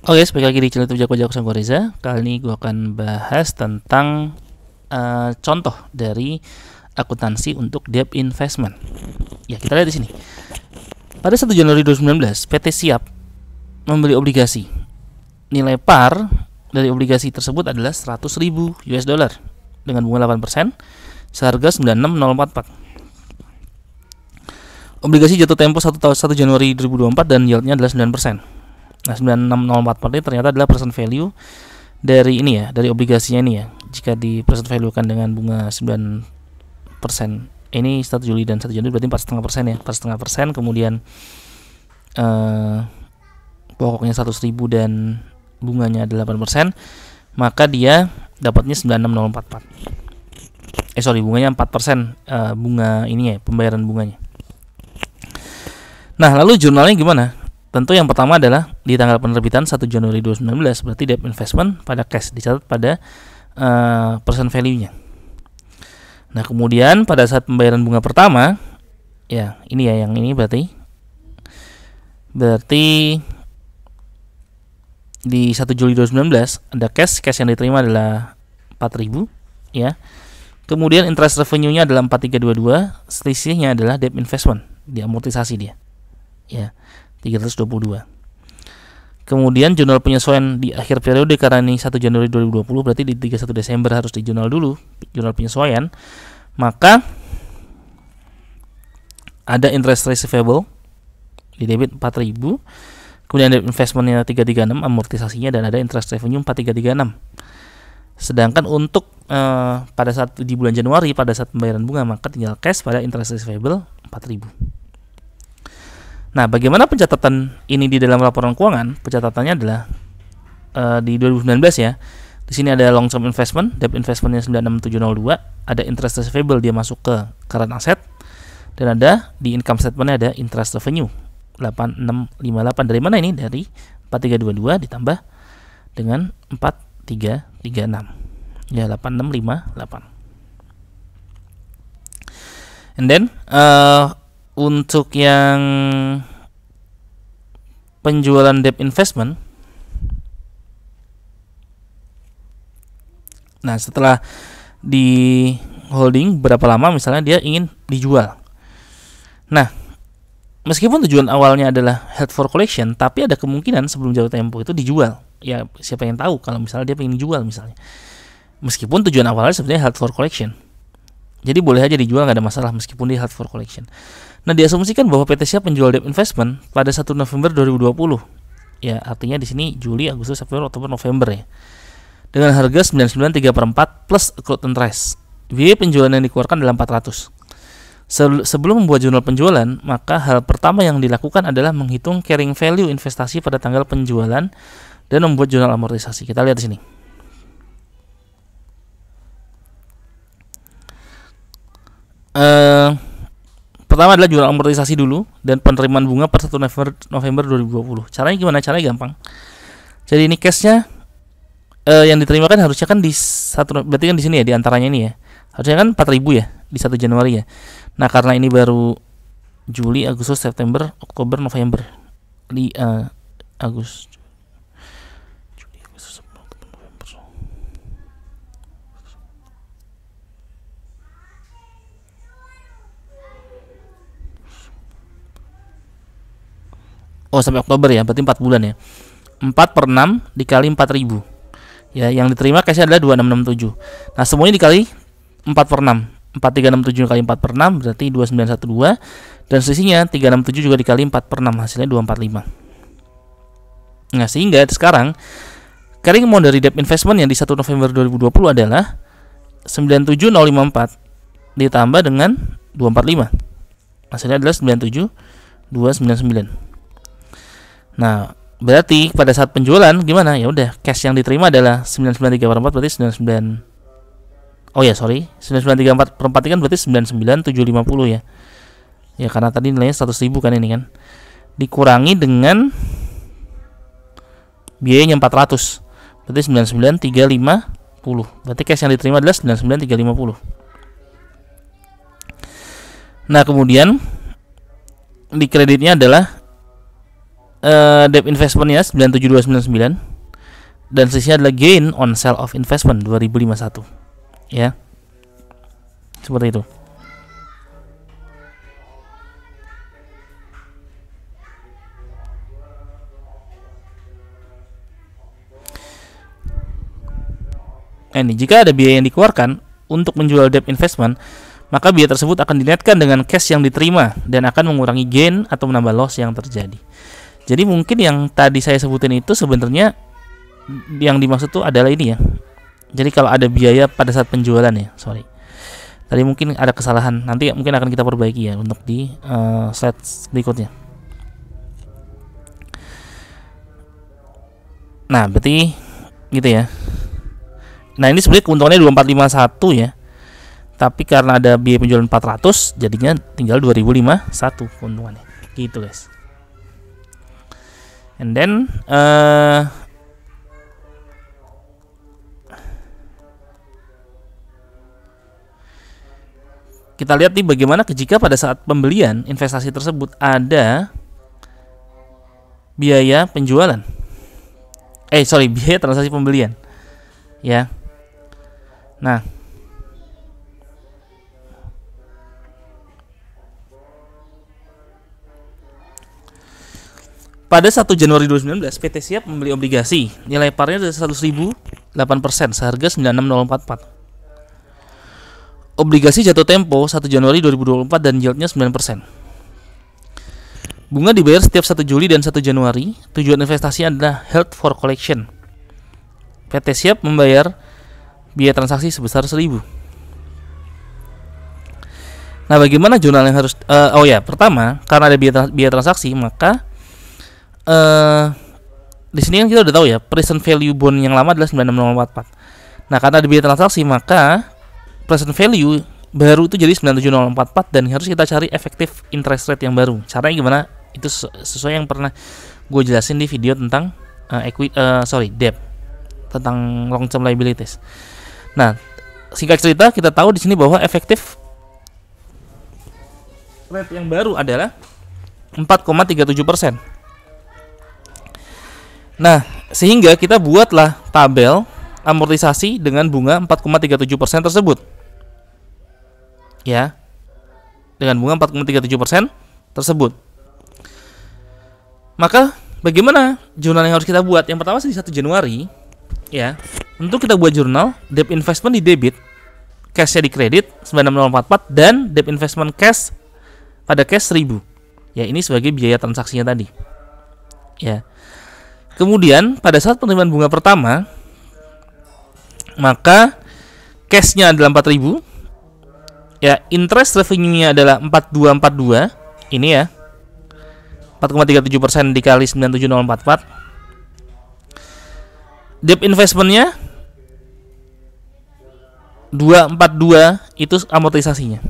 Oke, balik lagi di channel Tujak Pajak sama Reza. Kali ini gue akan bahas tentang contoh dari akuntansi untuk debt investment. Ya, kita lihat di sini. Pada 1 Januari 2019, PT Siap membeli obligasi. Nilai par dari obligasi tersebut adalah 100.000 US dollar dengan bunga 8% seharga 96,044. Obligasi jatuh tempo 1 Januari 2024 dan yieldnya adalah 9%. Nah, 96,044 ini ternyata adalah present value dari ini ya, dari obligasinya ini ya. Jika di present value kan dengan bunga 9%, ini 1 Juli dan 1 Januari berarti 4,5% ya, 4,5%. Kemudian pokoknya 100.000 dan bunganya adalah 8%, maka dia dapatnya 96,044. Bunganya 4%, bunga ini ya, pembayaran bunganya. Nah, lalu jurnalnya gimana? Tentu yang pertama adalah di tanggal penerbitan 1 Januari 2019, berarti debt investment pada cash dicatat pada percent value-nya. Nah, kemudian pada saat pembayaran bunga pertama, ya ini ya, yang ini berarti di 1 Juli 2019 ada cash yang diterima adalah 4.000 ya. Kemudian interest revenue-nya adalah 4.322, selisihnya adalah debt investment, diamortisasi dia. Ya. 322. Kemudian jurnal penyesuaian di akhir periode karena ini 1 Januari 2020, berarti di 31 Desember harus di jurnal dulu, jurnal penyesuaian. Maka ada interest receivable di debit 4.000, kemudian ada investmentnya 336, amortisasinya, dan ada interest revenue 4.336. Sedangkan untuk pada saat di bulan Januari pada saat pembayaran bunga, maka tinggal cash pada interest receivable 4.000. Nah, bagaimana pencatatan ini di dalam laporan keuangan? Pencatatannya adalah di 2019 ya. Di sini ada long term investment, debt investmentnya 96702, ada interest receivable dia masuk ke current asset, dan ada di income statementnya ada interest revenue 8658. Dari mana ini? Dari 4322 ditambah dengan 4336. Ya, 8658. And then untuk yang penjualan debt investment, nah setelah di holding berapa lama misalnya dia ingin dijual. Nah, meskipun tujuan awalnya adalah held for collection, tapi ada kemungkinan sebelum jatuh tempo itu dijual. Ya, siapa yang tahu kalau misalnya dia ingin dijual misalnya. Meskipun tujuan awalnya sebenarnya held for collection. Jadi boleh aja dijual, nggak ada masalah meskipun dia held for collection. Nah, diasumsikan bahwa PT Siap menjual debt investment pada 1 November 2020. Ya, artinya di sini Juli, Agustus, September, Oktober, November ya. Dengan harga 99.3/4 plus accrued interest. Biaya penjualan yang dikeluarkan adalah 400. Sebelum membuat jurnal penjualan, maka hal pertama yang dilakukan adalah menghitung carrying value investasi pada tanggal penjualan dan membuat jurnal amortisasi. Kita lihat di sini. Pertama adalah jurnal amortisasi dulu dan penerimaan bunga per 1 November 2020. Caranya gimana? Caranya gampang. Jadi ini cashnya yang diterima kan harusnya kan di berarti kan di sini ya, di antaranya ini ya. Harusnya kan 4.000 ya di 1 Januari ya. Nah, karena ini baru Juli, Agustus, September, Oktober, November. Di Agustus. Oh, sampai Oktober ya, berarti 4 bulan ya. 4/6 dikali 4.000. Ya, yang diterima cashnya adalah 2667. Nah, semuanya dikali 4/6. 4367 dikali 4/6 berarti 2912, dan selisihnya 367 juga dikali 4/6, hasilnya 245. Nah, sehingga sekarang carrying amount dari debt investment yang di 1 November 2020 adalah 97054 ditambah dengan 245. Hasilnya adalah 97299. Nah, berarti pada saat penjualan gimana? Ya udah, cash yang diterima adalah 99.3/4 berarti 99. Oh ya, 99.3/4 kan berarti 99.750 ya. Ya, karena tadi nilainya 100.000 kan ini kan. Dikurangi dengan biayanya 400. Berarti 99.350. Berarti cash yang diterima adalah 99.350. Nah, kemudian di kreditnya adalah debt investmentnya 97299 dan sisinya adalah gain on sale of investment 2051 ya, seperti itu. Nah, ini jika ada biaya yang dikeluarkan untuk menjual debt investment, maka biaya tersebut akan dinetkan dengan cash yang diterima dan akan mengurangi gain atau menambah loss yang terjadi. Jadi mungkin yang tadi saya sebutin itu sebenarnya yang dimaksud tuh adalah ini ya. Jadi kalau ada biaya pada saat penjualan ya, sorry. Tadi mungkin ada kesalahan. Nanti mungkin akan kita perbaiki ya untuk di slide berikutnya. Nah, berarti gitu ya. Nah, ini sebenarnya keuntungannya 2451 ya. Tapi karena ada biaya penjualan 400, jadinya tinggal 2051 keuntungannya. Gitu, guys. And then kita lihat nih bagaimana jika pada saat pembelian investasi tersebut ada biaya penjualan. Biaya transaksi pembelian. Ya. Nah, pada 1 Januari 2019 PT Siap membeli obligasi nilai parnya dari 100.008% seharga 96044. Obligasi jatuh tempo 1 Januari 2024 dan yieldnya 9%. Bunga dibayar setiap 1 Juli dan 1 Januari. Tujuan investasi adalah held for collection. PT Siap membayar biaya transaksi sebesar 1.000. Nah, bagaimana jurnal yang harus pertama, karena ada biaya transaksi, maka di sini kan kita udah tahu ya, present value bond yang lama adalah 96044. Nah, karena ada biaya transaksi, maka present value baru itu jadi 97044 dan harus kita cari efektif interest rate yang baru. Caranya gimana? Itu sesuai yang pernah gue jelasin di video tentang debt, tentang long term liabilities. Nah, singkat cerita kita tahu di sini bahwa efektif rate yang baru adalah 4,37%. Nah, sehingga kita buatlah tabel amortisasi dengan bunga 4,37% tersebut. Ya. Dengan bunga 4,37% tersebut. Maka bagaimana jurnal yang harus kita buat? Yang pertama di 1 Januari ya. Untuk kita buat jurnal, debt investment di debit, cash-nya di kredit 96044 dan debt investment cash pada cash 1.000. Ya, ini sebagai biaya transaksinya tadi. Ya. Kemudian pada saat penerimaan bunga pertama, maka cash-nya adalah 4.000. Ya, interest revenue-nya adalah 4242. Ini ya. 4,37% dikali 97044. Debt investment-nya 242 itu amortisasinya.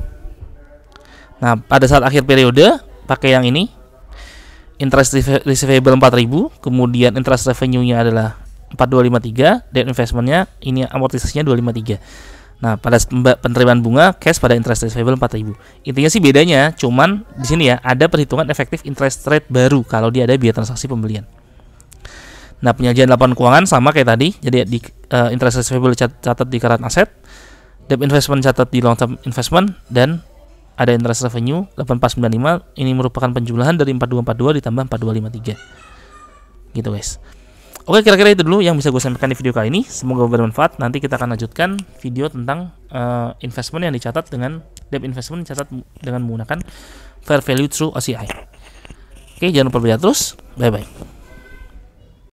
Nah, pada saat akhir periode pakai yang ini. Interest receivable 4.000, kemudian interest revenue-nya adalah 4253, debt investment-nya ini amortisasinya 253. Nah, pada penerimaan bunga cash pada interest receivable 4.000. Intinya sih bedanya cuman di sini ya ada perhitungan efektif interest rate baru kalau dia ada biaya transaksi pembelian. Nah, penyajian laporan keuangan sama kayak tadi. Jadi di interest receivable catat di current asset, debt investment catat di long term investment, dan ada interest revenue 8495. Ini merupakan penjumlahan dari 4242 ditambah 4253. Gitu, guys. Oke, kira-kira itu dulu yang bisa gue sampaikan di video kali ini. Semoga bermanfaat. Nanti kita akan lanjutkan video tentang investment yang dicatat dengan debt investment dicatat dengan menggunakan fair value through OCI. Oke, jangan lupa belajar terus. Bye bye.